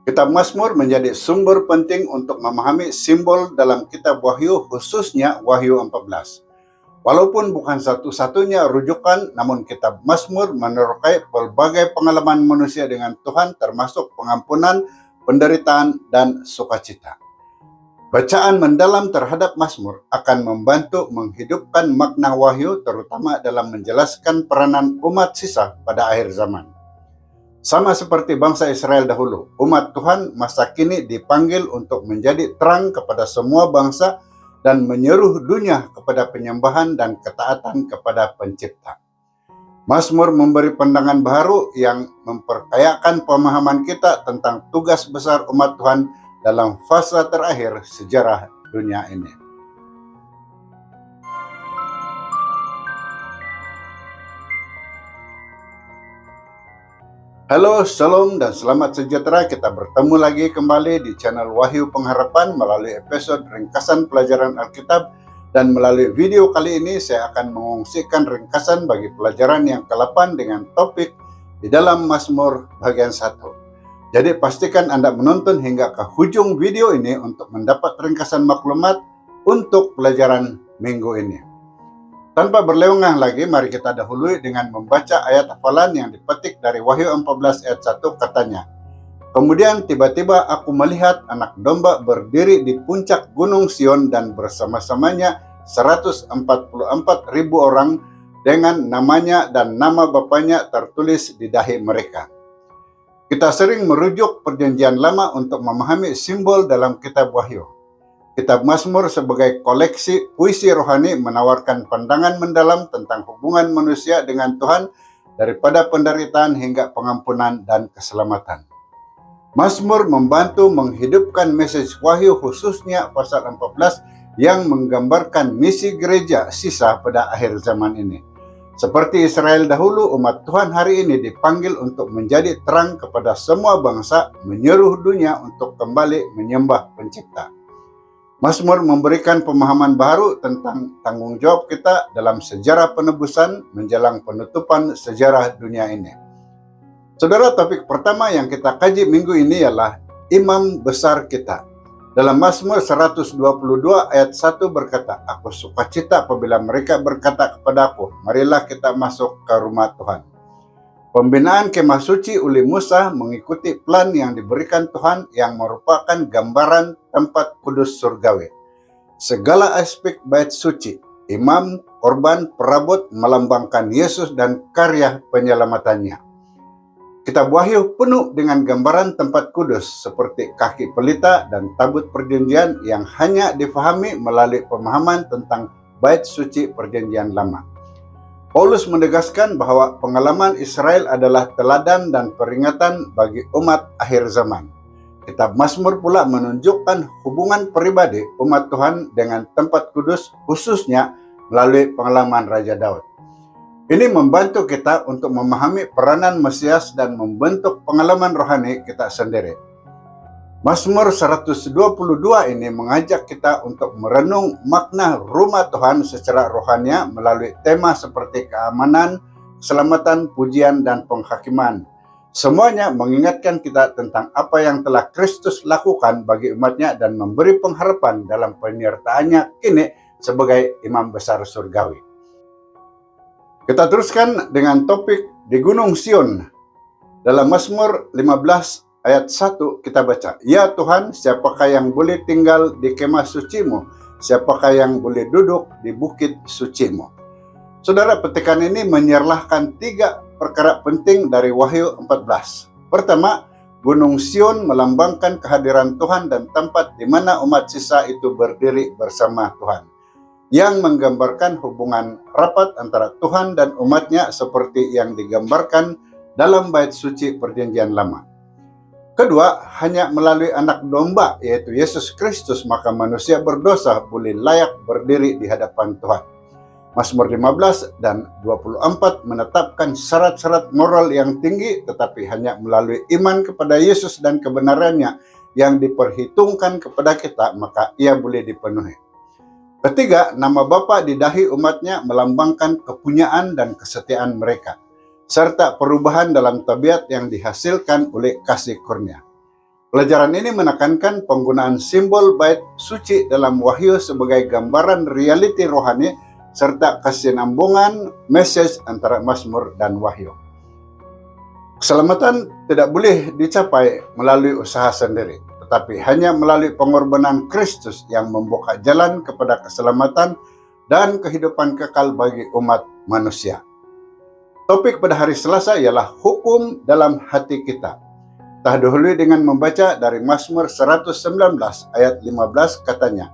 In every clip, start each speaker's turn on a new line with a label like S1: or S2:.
S1: Kitab Mazmur menjadi sumber penting untuk memahami simbol dalam kitab Wahyu, khususnya Wahyu 14. Walaupun bukan satu-satunya rujukan, namun kitab Mazmur menerokai berbagai pengalaman manusia dengan Tuhan, termasuk pengampunan, penderitaan, dan sukacita. Bacaan mendalam terhadap Mazmur akan membantu menghidupkan makna Wahyu, terutama dalam menjelaskan peranan umat sisa pada akhir zaman. Sama seperti bangsa Israel dahulu, umat Tuhan masa kini dipanggil untuk menjadi terang kepada semua bangsa dan menyeru dunia kepada penyembahan dan ketaatan kepada Pencipta. Mazmur memberi pandangan baru yang memperkayakan pemahaman kita tentang tugas besar umat Tuhan dalam fase terakhir sejarah dunia ini. Halo, shalom, dan selamat sejahtera. Kita bertemu lagi kembali di channel Wahyu Pengharapan melalui episode ringkasan pelajaran Alkitab. Dan melalui video kali ini saya akan mengungsikan ringkasan bagi pelajaran yang ke-8 dengan topik di dalam Mazmur bagian 1. Jadi pastikan Anda menonton hingga ke ujung video ini untuk mendapat ringkasan maklumat untuk pelajaran minggu ini. Tanpa berlengah lagi, mari kita dahului dengan membaca ayat hafalan yang dipetik dari Wahyu 14 ayat 1, katanya, "Kemudian tiba-tiba aku melihat anak domba berdiri di puncak gunung Sion dan bersama-samanya 144.000 orang dengan namanya dan nama Bapaknya tertulis di dahi mereka." Kita sering merujuk perjanjian lama untuk memahami simbol dalam kitab Wahyu. Kitab Mazmur sebagai koleksi puisi rohani menawarkan pandangan mendalam tentang hubungan manusia dengan Tuhan daripada penderitaan hingga pengampunan dan keselamatan. Mazmur membantu menghidupkan message Wahyu, khususnya pasal 14 yang menggambarkan misi gereja sisa pada akhir zaman ini. Seperti Israel dahulu, umat Tuhan hari ini dipanggil untuk menjadi terang kepada semua bangsa, menyeru dunia untuk kembali menyembah Pencipta. Mazmur memberikan pemahaman baru tentang tanggung jawab kita dalam sejarah penebusan menjelang penutupan sejarah dunia ini. Saudara, topik pertama yang kita kaji minggu ini ialah Imam Besar kita. Dalam Mazmur 122 ayat 1 berkata, "Aku sukacita apabila mereka berkata kepadaku, marilah kita masuk ke rumah Tuhan." Pembinaan kemah suci oleh Musa mengikuti plan yang diberikan Tuhan yang merupakan gambaran tempat kudus surgawi. Segala aspek bait suci, imam, korban, perabot melambangkan Yesus dan karya penyelamatannya. Kitab Wahyu penuh dengan gambaran tempat kudus seperti kaki pelita dan tabut perjanjian yang hanya difahami melalui pemahaman tentang bait suci perjanjian lama. Paulus menegaskan bahwa pengalaman Israel adalah teladan dan peringatan bagi umat akhir zaman. Kitab Mazmur pula menunjukkan hubungan pribadi umat Tuhan dengan tempat kudus, khususnya melalui pengalaman Raja Daud. Ini membantu kita untuk memahami peranan Mesias dan membentuk pengalaman rohani kita sendiri. Mazmur 122 ini mengajak kita untuk merenung makna rumah Tuhan secara rohania melalui tema seperti keamanan, keselamatan, pujian, dan penghakiman. Semuanya mengingatkan kita tentang apa yang telah Kristus lakukan bagi umatnya dan memberi pengharapan dalam penyertaannya kini sebagai imam besar surgawi. Kita teruskan dengan topik di Gunung Sion. Dalam Mazmur 15 ayat 1 kita baca, "Ya Tuhan, siapakah yang boleh tinggal di kemah suci-Mu? Siapakah yang boleh duduk di bukit suci-Mu?" Saudara, petikan ini menyerlahkan 3 perkara penting dari Wahyu 14. Pertama, Gunung Sion melambangkan kehadiran Tuhan dan tempat di mana umat sisa itu berdiri bersama Tuhan, yang menggambarkan hubungan rapat antara Tuhan dan umatnya seperti yang digambarkan dalam bait suci perjanjian lama. Kedua, hanya melalui anak domba yaitu Yesus Kristus maka manusia berdosa boleh layak berdiri di hadapan Tuhan. Mazmur 15 dan 24 menetapkan syarat-syarat moral yang tinggi, tetapi hanya melalui iman kepada Yesus dan kebenarannya yang diperhitungkan kepada kita maka ia boleh dipenuhi. Ketiga, nama Bapa di dahi umatnya melambangkan kepunyaan dan kesetiaan mereka, serta perubahan dalam tabiat yang dihasilkan oleh kasih kurnia. Pelajaran ini menekankan penggunaan simbol bait suci dalam Wahyu sebagai gambaran realiti rohani serta kesinambungan message antara Mazmur dan Wahyu. Keselamatan tidak boleh dicapai melalui usaha sendiri, tetapi hanya melalui pengorbanan Kristus yang membuka jalan kepada keselamatan dan kehidupan kekal bagi umat manusia. Topik pada hari Selasa ialah hukum dalam hati kita. Kita dahului dengan membaca dari Mazmur 119 ayat 15, katanya,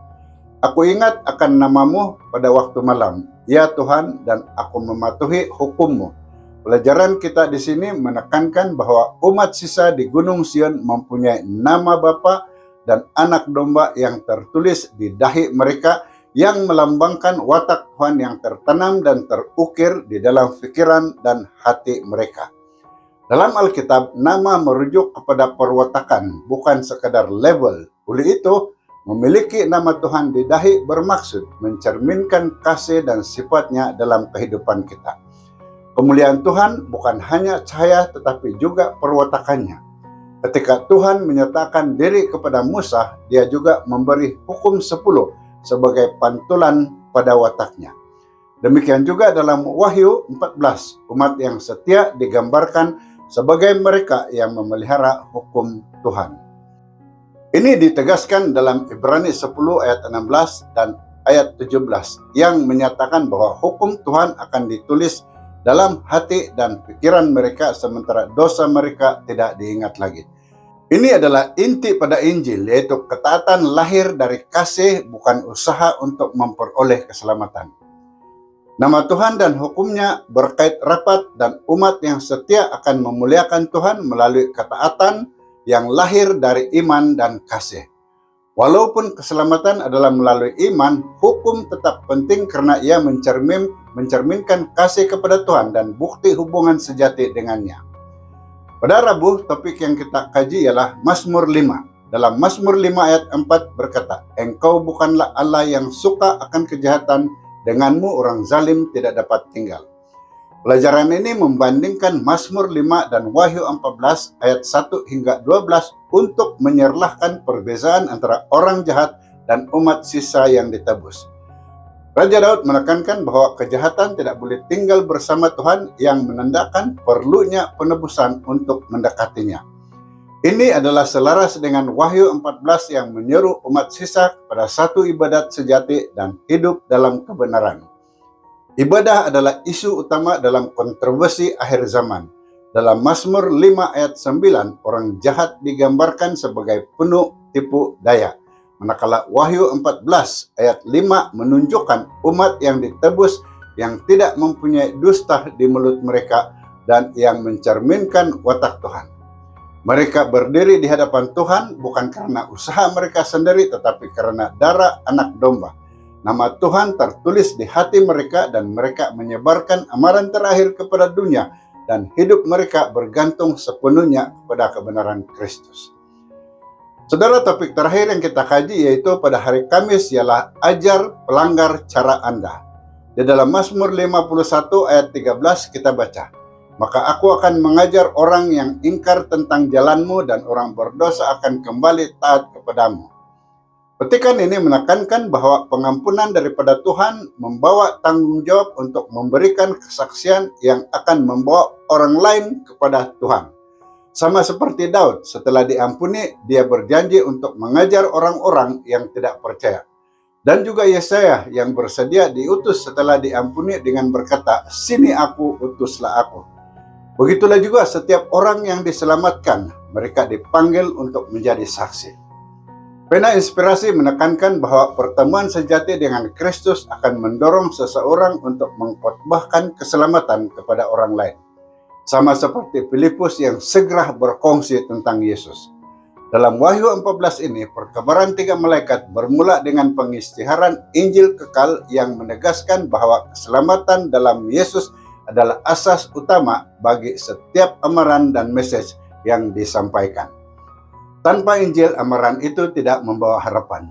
S1: "Aku ingat akan namamu pada waktu malam, ya Tuhan, dan aku mematuhi hukum-Mu." Pelajaran kita di sini menekankan bahwa umat sisa di Gunung Sion mempunyai nama Bapa dan anak domba yang tertulis di dahi mereka, yang melambangkan watak Tuhan yang tertanam dan terukir di dalam pikiran dan hati mereka. Dalam Alkitab, nama merujuk kepada perwatakan, bukan sekadar label. Oleh itu, memiliki nama Tuhan di dahi bermaksud mencerminkan kasih dan sifatnya dalam kehidupan kita. Kemuliaan Tuhan bukan hanya cahaya tetapi juga perwatakannya. Ketika Tuhan menyatakan diri kepada Musa, dia juga memberi hukum 10 sebagai pantulan pada wataknya. Demikian juga dalam Wahyu 14, umat yang setia digambarkan sebagai mereka yang memelihara hukum Tuhan. Ini ditegaskan dalam Ibrani 10 ayat 16 dan ayat 17 yang menyatakan bahwa hukum Tuhan akan ditulis dalam hati dan pikiran mereka sementara dosa mereka tidak diingat lagi. Ini adalah inti pada Injil, yaitu ketaatan lahir dari kasih, bukan usaha untuk memperoleh keselamatan. Nama Tuhan dan hukumnya berkait rapat, dan umat yang setia akan memuliakan Tuhan melalui ketaatan yang lahir dari iman dan kasih. Walaupun keselamatan adalah melalui iman, hukum tetap penting karena ia mencerminkan kasih kepada Tuhan dan bukti hubungan sejati dengannya. Pada Rabu, topik yang kita kaji ialah Mazmur 5. Dalam Mazmur 5 ayat 4 berkata, "Engkau bukanlah Allah yang suka akan kejahatan, denganmu orang zalim tidak dapat tinggal." Pelajaran ini membandingkan Mazmur 5 dan Wahyu 14 ayat 1 hingga 12 untuk menyerlahkan perbezaan antara orang jahat dan umat sisa yang ditebus. Raja Daud menekankan bahwa kejahatan tidak boleh tinggal bersama Tuhan, yang menandakan perlunya penebusan untuk mendekatinya. Ini adalah selaras dengan Wahyu 14 yang menyeru umat sisa pada satu ibadat sejati dan hidup dalam kebenaran. Ibadah adalah isu utama dalam kontroversi akhir zaman. Dalam Mazmur 5 ayat 9, orang jahat digambarkan sebagai penuh tipu daya. Manakala Wahyu 14 ayat 5 menunjukkan umat yang ditebus yang tidak mempunyai dusta di mulut mereka dan yang mencerminkan watak Tuhan. Mereka berdiri di hadapan Tuhan bukan karena usaha mereka sendiri, tetapi karena darah anak domba. Nama Tuhan tertulis di hati mereka dan mereka menyebarkan amaran terakhir kepada dunia, dan hidup mereka bergantung sepenuhnya kepada kebenaran Kristus. Saudara, topik terakhir yang kita kaji yaitu pada hari Kamis ialah ajar pelanggar cara Anda. Di dalam Mazmur 51 ayat 13 kita baca, "Maka aku akan mengajar orang yang ingkar tentang jalanmu dan orang berdosa akan kembali taat kepadamu." Petikan ini menekankan bahwa pengampunan daripada Tuhan membawa tanggung jawab untuk memberikan kesaksian yang akan membawa orang lain kepada Tuhan. Sama seperti Daud, setelah diampuni, dia berjanji untuk mengajar orang-orang yang tidak percaya. Dan juga Yesaya yang bersedia diutus setelah diampuni dengan berkata, "Sini aku, utuslah aku." Begitulah juga setiap orang yang diselamatkan, mereka dipanggil untuk menjadi saksi. Pena Inspirasi menekankan bahwa pertemuan sejati dengan Kristus akan mendorong seseorang untuk mengkhotbahkan keselamatan kepada orang lain. Sama seperti Filipus yang segera berkongsi tentang Yesus. Dalam Wahyu 14 ini, perkabaran 3 malaikat bermula dengan pengisytiharan Injil kekal yang menegaskan bahwa keselamatan dalam Yesus adalah asas utama bagi setiap amaran dan message yang disampaikan. Tanpa Injil, amaran itu tidak membawa harapan.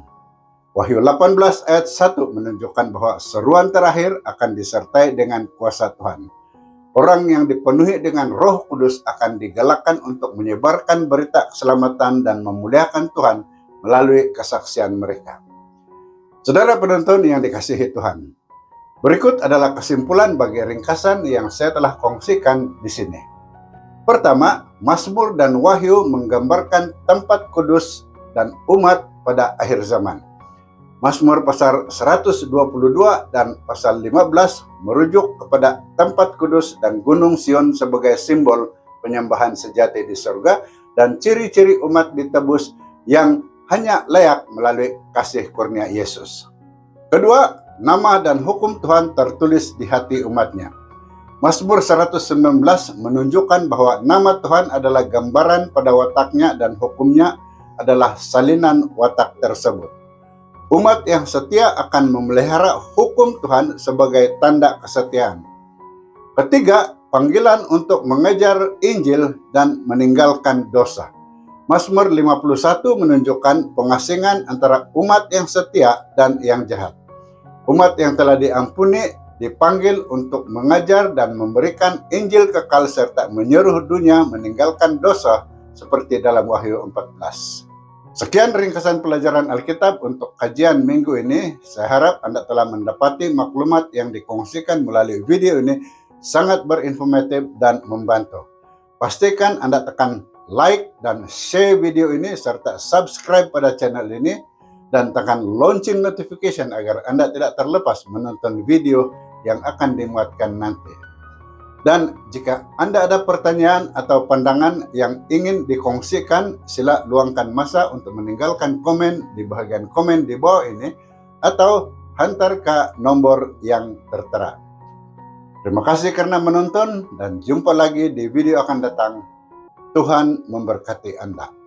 S1: Wahyu 18 ayat 1 menunjukkan bahwa seruan terakhir akan disertai dengan kuasa Tuhan. Orang yang dipenuhi dengan Roh Kudus akan digalakkan untuk menyebarkan berita keselamatan dan memuliakan Tuhan melalui kesaksian mereka. Saudara penonton yang dikasihi Tuhan, berikut adalah kesimpulan bagi ringkasan yang saya telah kongsikan di sini. Pertama, Mazmur dan Wahyu menggambarkan tempat kudus dan umat pada akhir zaman. Mazmur pasal 122 dan pasal 15 merujuk kepada tempat kudus dan Gunung Sion sebagai simbol penyembahan sejati di surga dan ciri-ciri umat ditebus yang hanya layak melalui kasih kurnia Yesus. Kedua, nama dan hukum Tuhan tertulis di hati umatnya. Mazmur 119 menunjukkan bahwa nama Tuhan adalah gambaran pada wataknya dan hukumnya adalah salinan watak tersebut. Umat yang setia akan memelihara hukum Tuhan sebagai tanda kesetiaan. Ketiga, panggilan untuk mengejar Injil dan meninggalkan dosa. Mazmur 51 menunjukkan pengasingan antara umat yang setia dan yang jahat. Umat yang telah diampuni dipanggil untuk mengajar dan memberikan Injil kekal serta menyuruh dunia meninggalkan dosa seperti dalam Wahyu 14. Sekian ringkasan pelajaran Alkitab untuk kajian minggu ini. Saya harap Anda telah mendapati maklumat yang dikongsikan melalui video ini sangat berinformatif dan membantu. Pastikan Anda tekan like dan share video ini serta subscribe pada channel ini dan tekan lonceng notification agar Anda tidak terlepas menonton video yang akan dimuatkan nanti. Dan jika Anda ada pertanyaan atau pandangan yang ingin dikongsikan, sila luangkan masa untuk meninggalkan komen di bagian komen di bawah ini atau hantar ke nomor yang tertera. Terima kasih karena menonton dan jumpa lagi di video akan datang. Tuhan memberkati Anda.